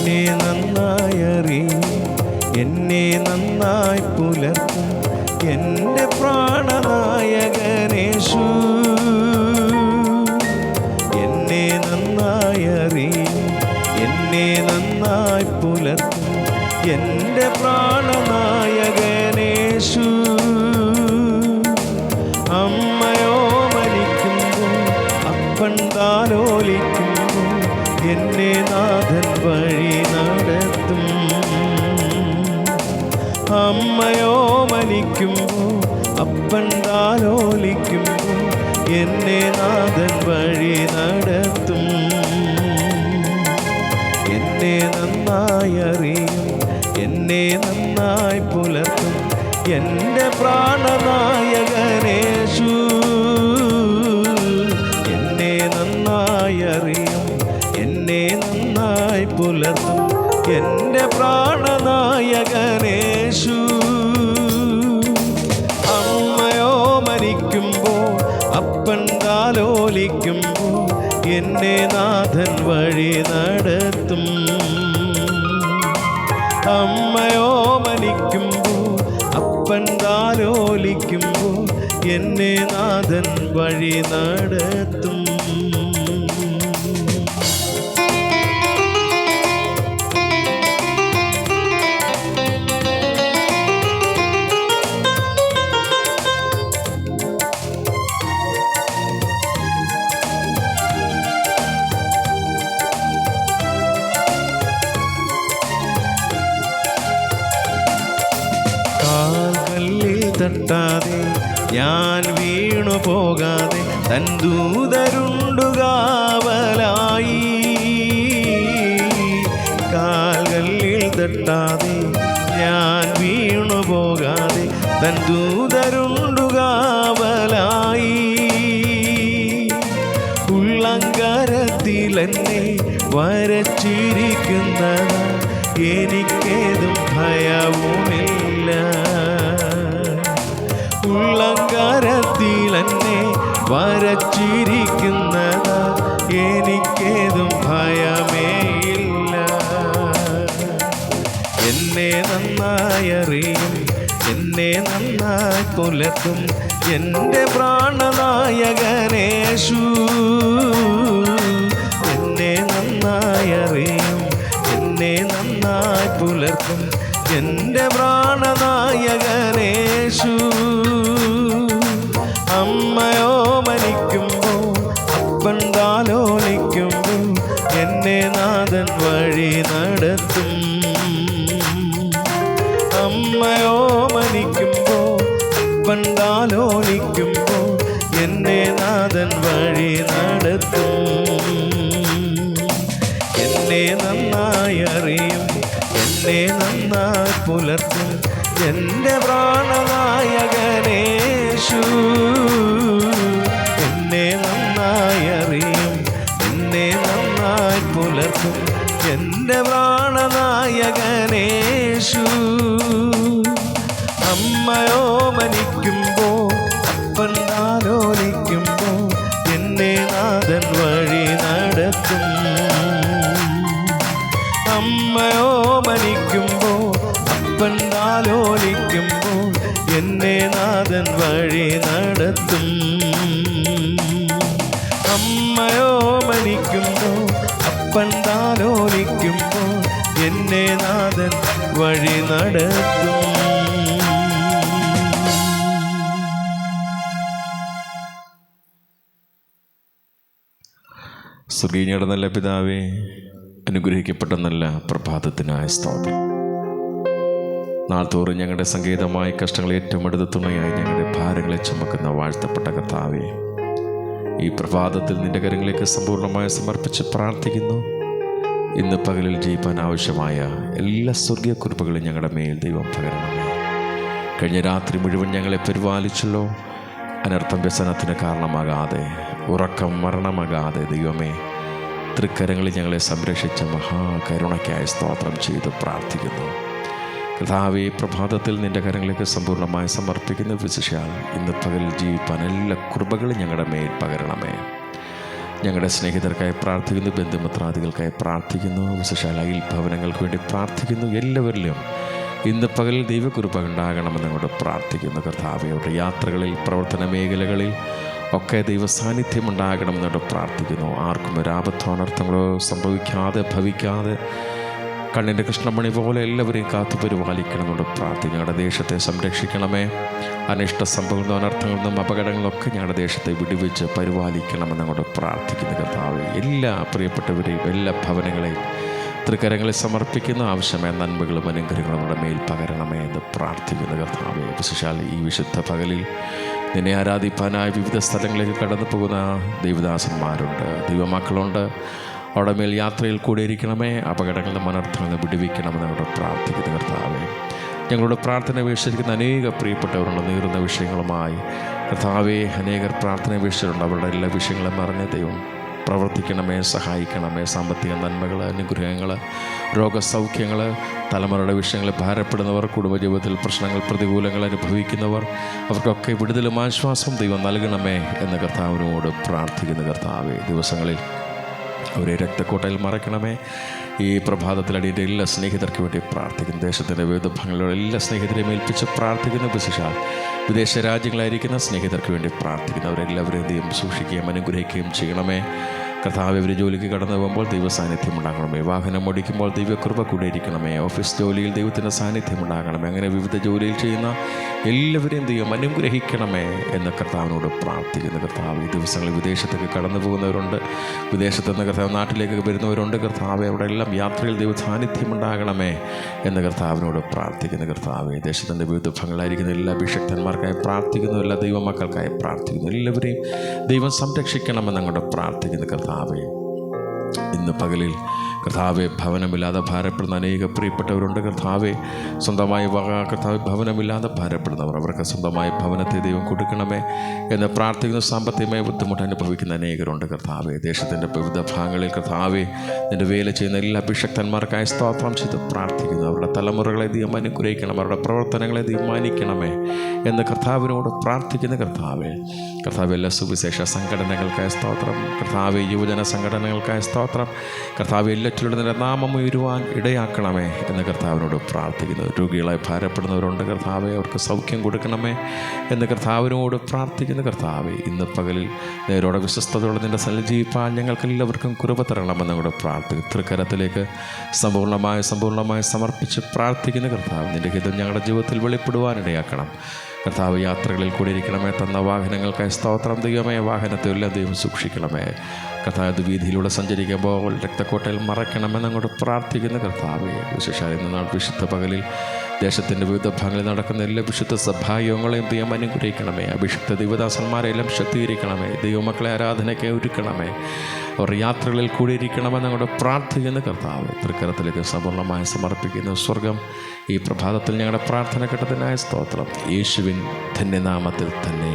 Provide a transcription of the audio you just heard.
എന്നെ നന്നായി അറിയും, എന്നെ നന്നായി പുലർത്തും എൻ്റെ പ്രാണനായകനേശു. എന്നെ നന്നായി അറിയും, എന്നെ നന്നായി പുലർത്തും എൻ്റെ പ്രാണനായകനേശു. അമ്മയോ മരിക്കുമ്പോൾ അപ്പൻ താലോലിക്കുമ്പോൾ എന്നെ നാഥൻ വഴി നടത്തും. അമ്മയോ മരിക്കുമ്പോൾ അപ്പൻ താലോലിക്കുമ്പോൾ എന്നെ നാഥൻ വഴി നടത്തും. എന്നെ നന്നായി അറിയും, എന്നെ നന്നായി പുലർത്തും എൻ്റെ പ്രാണനായകനേശു. എന്നെ നന്നായി അറിയും, എന്നെ നന്നായി പുലർത്തും എൻ്റെ പ്രാണനായകനേശു. അമ്മയോ മരിക്കുമ്പോൾ അപ്പൻ താലോലിക്കുമ്പോൾ എന്നെ നാഥൻ വഴി നടത്തും. അമ്മയോ മരിക്കുമ്പോൾ അപ്പൻ താലോലിക്കുമ്പോൾ എന്നെ നാഥൻ വഴി നടത്തും. തട്ടാതെ ഞാൻ വീണു പോകാതെ തൻ ദൂതരുണ്ടുകാവലായി. കാൽകളിൽ തട്ടാതെ ഞാൻ വീണു പോകാതെ തൻ ദൂതരുണ്ടുകാവലായി. ഉള്ളങ്കരത്തിലെന്നെ വരച്ചിരിക്കുന്നതാ എനിക്കേതും ഭയവുമില്ല. ഉള്ളങ്കരത്തിലെന്നെ വരച്ചിരിക്കുന്നതാ എനിക്കേതും ഭയമേയില്ല. എന്നെ നന്നായി അറിയും, എന്നെ നന്നായി പുലർത്തും എൻ്റെ പ്രാണനായകനേശു. എന്നെ നന്നായി അറിയും, എന്നെ നന്നായി പുലർത്തും എൻ്റെ പ്രാണനായകനേശു. അമ്മയോ മരിക്കുമ്പോൾ അപ്പൻ താലോലിക്കുമ്പോൾ എന്നെ നാഥൻ വഴി നടത്തും. അമ്മയോ മരിക്കുമ്പോൾ അപ്പൻ താലോലിക്കുമ്പോൾ എന്നെ നാഥൻ വഴി നടത്തും. എന്നെ നന്നായി അറിയും, എന്നെ നന്നായി പുലർത്തും എൻ്റെ പ്രാണനായകനേശു. എന്നെ നന്നായി അറിയും, എന്നെ നന്നായി പുലർത്തും എൻ്റെ പ്രാണനായകനേശു. അമ്മയോ മരിക്കുമ്പോൾ അപ്പൻ താലോലിക്കുമ്പോൾ എന്നെ നാഥൻ വഴി നടത്തും. അമ്മയോ മരിക്കുമ്പോൾ അപ്പൻ താലോലിക്കുമ്പോൾ എന്നെ നാഥൻ വഴി നടത്തും. അമ്മയോ മരിക്കുമ്പോൾ അപ്പൻ താലോലിക്കുമ്പോൾ എന്നെ നാഥൻ വഴി നടത്തും. സ്വർഗീയയുടെ നല്ല പിതാവേ, അനുഗ്രഹിക്കപ്പെട്ട നല്ല പ്രഭാതത്തിനായ സ്തോത്രം. നാൾതോറും ഞങ്ങളുടെ സംഗീതമായ കഷ്ടങ്ങളെ ഏറ്റവും അടുത്ത തുണയായി ഞങ്ങളുടെ ഭാരങ്ങളെ ചുമക്കുന്ന വാഴ്ത്തപ്പെട്ട കർത്താവേ, ഈ പ്രഭാതത്തിൽ നിന്റെ കരങ്ങളിലേക്ക് സമ്പൂർണ്ണമായി സമർപ്പിച്ച് പ്രാർത്ഥിക്കുന്നു. ഇന്ന് പകലിൽ ജീവിക്കാൻ ആവശ്യമായ എല്ലാ സ്വർഗീയ കുറിപ്പുകളും ഞങ്ങളുടെ മേൽ ദൈവം പകരണമേ. കഴിഞ്ഞ രാത്രി മുഴുവൻ ഞങ്ങളെ പരിപാലിച്ചല്ലോ. അനർത്ഥം വ്യസനത്തിന് കാരണമാകാതെ, ഉറക്കം മരണമാകാതെ ദൈവമേ തൃക്കരങ്ങളിൽ ഞങ്ങളെ സംരക്ഷിച്ച മഹാകരുണയ്ക്കായി സ്തോത്രം ചെയ്ത് പ്രാർത്ഥിക്കുന്നു. കർത്താവേ, പ്രഭാതത്തിൽ നിൻ്റെ കരങ്ങളിലേക്ക് സമ്പൂർണ്ണമായി സമർപ്പിക്കുന്ന വിശിഷ്യാൽ ഇന്ന് പകൽ ജീവിപ്പാൻ എല്ലാ കൃപകളും ഞങ്ങളുടെ മേൽ പകരണമേ. ഞങ്ങളുടെ സ്നേഹിതർക്കായി പ്രാർത്ഥിക്കുന്നു, ബന്ധുമിത്രാദികൾക്കായി പ്രാർത്ഥിക്കുന്നു, വിശേഷാൽ അയൽ ഭവനങ്ങൾക്ക് വേണ്ടി പ്രാർത്ഥിക്കുന്നു. എല്ലാവരിലും ഇന്ന് പകൽ ദൈവകൃപ ഉണ്ടാകണമെന്ന് അങ്ങോട്ട് പ്രാർത്ഥിക്കുന്നു കർത്താവേ. അവരുടെ യാത്രകളിൽ, പ്രവർത്തന മേഖലകളിൽ ഒക്കെ ദൈവ സാന്നിധ്യം ഉണ്ടാകണമെന്നോട് പ്രാർത്ഥിക്കുന്നു. ആർക്കും ഒരു ആപത്തോ അനർത്ഥങ്ങളോ സംഭവിക്കാതെ ഭവിക്കാതെ കണ്ണിൻ്റെ കൃഷ്ണമണി പോലെ എല്ലാവരെയും കാത്തു പരിപാലിക്കണമെന്നോട് പ്രാർത്ഥിക്കുന്നു. ഞങ്ങളുടെ ദേശത്തെ സംരക്ഷിക്കണമേ. അനിഷ്ട സംഭവങ്ങളും അനർത്ഥങ്ങളിൽ നിന്നും അപകടങ്ങളൊക്കെ ഞങ്ങളുടെ ദേശത്തെ വിടുവിച്ച് പരിപാലിക്കണമെന്ന് അങ്ങോട്ട് പ്രാർത്ഥിക്കുന്നു കർത്താവേ. എല്ലാ പ്രിയപ്പെട്ടവരെയും എല്ലാ ഭവനങ്ങളെയും തൃക്കരങ്ങളിൽ സമർപ്പിക്കുന്ന ആവശ്യമായ നന്മകളും അനുഗ്രഹങ്ങളും നമ്മുടെ മേൽ പകരണമേ എന്ന് പ്രാർത്ഥിക്കുന്നു കർത്താവേ. വിശേഷാൽ ഈ വിശുദ്ധ പകലിൽ നിന്നെ ആരാധിപ്പാനായി വിവിധ സ്ഥലങ്ങളിലേക്ക് കടന്നു പോകുന്ന ദൈവദാസന്മാരുണ്ട്, ദൈവമക്കളുണ്ട്. അവിടെ മേൽ യാത്രയിൽ കൂടെ ഇരിക്കണമേ. അപകടങ്ങളുടെ അനർത്ഥങ്ങളിൽ നിന്ന് വിടുവിക്കണമെന്ന് ഞങ്ങളുടെ പ്രാർത്ഥിക്കുന്നു കർത്താവേ. ഞങ്ങളുടെ പ്രാർത്ഥന വീക്ഷിക്കുന്ന അനേക പ്രിയപ്പെട്ടവരുണ്ട് നീറുന്ന വിഷയങ്ങളുമായി കർത്താവേ. അനേകർ പ്രാർത്ഥന വീക്ഷിച്ചിട്ടുണ്ട്. അവരുടെ എല്ലാ വിഷയങ്ങളും അറിഞ്ഞ ദൈവം പ്രവർത്തിക്കണമേ, സഹായിക്കണമേ. സാമ്പത്തിക നന്മകൾ, അനുഗ്രഹങ്ങൾ, രോഗസൗഖ്യങ്ങൾ, തലമുറയുടെ വിഷയങ്ങൾ ഭാരപ്പെടുന്നവർ, കുടുംബജീവിതത്തിൽ പ്രശ്നങ്ങൾ, പ്രതികൂലങ്ങൾ അനുഭവിക്കുന്നവർ, അവർക്കൊക്കെ വിടുതലും ആശ്വാസവും ദൈവം നൽകണമേ എന്ന് കർത്താവിനോട് പ്രാർത്ഥിക്കുന്നു കർത്താവേ. ദിവസങ്ങളിൽ അവരെ രക്തക്കോട്ടയിൽ മറയ്ക്കണമേ. ഈ പ്രഭാതത്തിൽ അടിയുടെ എല്ലാ സ്നേഹിതർക്ക് വേണ്ടി പ്രാർത്ഥിക്കുന്നു. ദേശത്തിൻ്റെ വിവിധ ഭാഗങ്ങളിലുള്ള എല്ലാ സ്നേഹിതരെയും ഏൽപ്പിച്ച് പ്രാർത്ഥിക്കുന്നു. വിശേഷാൽ വിദേശ രാജ്യങ്ങളായിരിക്കുന്ന സ്നേഹിതർക്ക് വേണ്ടി പ്രാർത്ഥിക്കുന്നു. അവരെല്ലാവരെയും ദൈവം സൂക്ഷിക്കുകയും അനുഗ്രഹിക്കുകയും ചെയ്യണമേ കർത്താവ്. ഇവർ ജോലിക്ക് കടന്നു പോകുമ്പോൾ ദൈവ സാന്നിധ്യം ഉണ്ടാകണമേ. വാഹനം ഓടിക്കുമ്പോൾ ദൈവകൃപ കൂടെ ഇരിക്കണമേ. ഓഫീസ് ജോലിയിൽ ദൈവത്തിൻ്റെ സാന്നിധ്യം ഉണ്ടാകണമേ. അങ്ങനെ വിവിധ ജോലിയിൽ ചെയ്യുന്ന എല്ലാവരെയും ദൈവം അനുഗ്രഹിക്കണമേ എന്ന് കർത്താവിനോട് പ്രാർത്ഥിക്കുന്നു കർത്താവ്. ഈ ദിവസങ്ങളിൽ വിദേശത്തേക്ക് കടന്നു പോകുന്നവരുണ്ട്, വിദേശത്തു നിന്ന് കർത്താവ് നാട്ടിലേക്ക് വരുന്നവരുണ്ട് കർത്താവ്. അവിടെ എല്ലാം യാത്രയിൽ ദൈവ സാന്നിധ്യം ഉണ്ടാകണമേ എന്ന് കർത്താവിനോട് പ്രാർത്ഥിക്കുന്നു കർത്താവ്. ദേശത്തിൻ്റെ വിവിധ ഭാഗങ്ങളായിരിക്കുന്ന എല്ലാ അഭിഷക്തന്മാർക്കായി പ്രാർത്ഥിക്കുന്നു, എല്ലാ ദൈവമക്കൾക്കായി പ്രാർത്ഥിക്കുന്നു. എല്ലാവരെയും ദൈവം സംരക്ഷിക്കണമെന്ന് അങ്ങോട്ട് പ്രാർത്ഥിക്കുന്നു കർത്താവ്. ഇന്ന് പകലിൽ കർത്താവെ ഭവനമില്ലാതെ ഭാരപ്പെടുന്ന അനേക പ്രിയപ്പെട്ടവരുണ്ട് കർത്താവെ. സ്വന്തമായി കർത്താവ് ഭവനമില്ലാതെ ഭാരപ്പെടുന്നവർ, അവർക്ക് സ്വന്തമായി ഭവനത്തെ ദൈവം കൊടുക്കണമേ എന്ന് പ്രാർത്ഥിക്കുന്ന. സാമ്പത്തികമായി ബുദ്ധിമുട്ട് അനുഭവിക്കുന്ന അനേകരുണ്ട് കർത്താവെ. ദേശത്തിൻ്റെ വിവിധ ഭാഗങ്ങളിൽ കർത്താവെ നിൻ്റെ വേല ചെയ്യുന്ന എല്ലാ അഭിഷക്തന്മാർക്കായി സ്തോത്രം ചെയ്ത് പ്രാർത്ഥിക്കുന്നു. അവരുടെ തലമുറകളെ ദൈവം അനുഗ്രഹിക്കണം, അവരുടെ പ്രവർത്തനങ്ങളെ ദൈവം മാനിക്കണമേ എന്ന് കർത്താവിനോട് പ്രാർത്ഥിക്കുന്ന കർത്താവെ. കർത്താവ് എല്ലാ സുവിശേഷ സംഘടനകൾക്കായി സ്തോത്രം കർത്താവെ. യുവജന സംഘടനകൾക്കായി സ്തോത്രം കർത്താവ്. എല്ലാറ്റിലൂടെ നിന്റെ നാമം ഉയരുവാൻ ഇടയാക്കണമേ എന്ന് കർത്താവിനോട് പ്രാർത്ഥിക്കുന്നു. രോഗികളായി ഭാരപ്പെടുന്നവരുണ്ട് കർത്താവെ, അവർക്ക് സൗഖ്യം കൊടുക്കണമേ എന്ന് കർത്താവിനോട് പ്രാർത്ഥിക്കുന്ന കർത്താവെ. ഇന്ന് പകലിൽ നേരോടെ വിശ്വസ്തയോടെ നിൻ്റെ സന്നിധിയിൽ ജീവിപ്പാൻ ഞങ്ങൾക്കെല്ലാവർക്കും കൃപ തരണമെന്ന് കൂടെ പ്രാർത്ഥിക്കും. തൃക്കരത്തിലേക്ക് സമ്പൂർണ്ണമായി സമർപ്പിച്ച് പ്രാർത്ഥിക്കുന്ന കർത്താവ്. നിൻ്റെ ഹിതം ഞങ്ങളുടെ ജീവിതത്തിൽ വെളിപ്പെടുവാനിടയാക്കണം കർത്താവ്. യാത്രകളിൽ കൂടി ഇരിക്കണമേ. തന്ന വാഹനങ്ങൾക്കായി സ്തോത്രം ദൈവമേ. വാഹനത്തെ എല്ലാം ദൈവം സൂക്ഷിക്കണമേ കർത്താവ്. വീതിയിലൂടെ സഞ്ചരിക്കുമ്പോൾ രക്തക്കോട്ടയിൽ മറയ്ക്കണമെന്ന് അങ്ങോട്ട് പ്രാർത്ഥിക്കുന്ന കർത്താവെ. വിശേഷാൽ ഇന്ന് നാൾ വിശുദ്ധ പകലിൽ ദേശത്തിൻ്റെ വിവിധ ഭാഗങ്ങളിൽ നടക്കുന്ന എല്ലാ വിശുദ്ധ സഭായോഗങ്ങളെയും ദൈവം അനുഗ്രഹിക്കണമേ. അഭിഷിക്ത ദൈവദാസന്മാരെല്ലാം ശക്തീകരിക്കണമേ. ദൈവമക്കളെ ആരാധനയ്ക്ക് ഒരുക്കണമേ. അവർ യാത്രകളിൽ കൂടിയിരിക്കണമെന്ന് അങ്ങോട്ട് പ്രാർത്ഥിക്കുന്ന കർത്താവ്. തൃക്കരത്തിലേക്ക് സമ്പൂർണ്ണമായി സമർപ്പിക്കുന്ന സ്വർഗം ഈ പ്രഭാതത്തിൽ ഞങ്ങളുടെ പ്രാർത്ഥന കേട്ടതിനായ സ്തോത്രം. യേശുവിൻ ധന്യനാമത്തിൽ തന്നെ.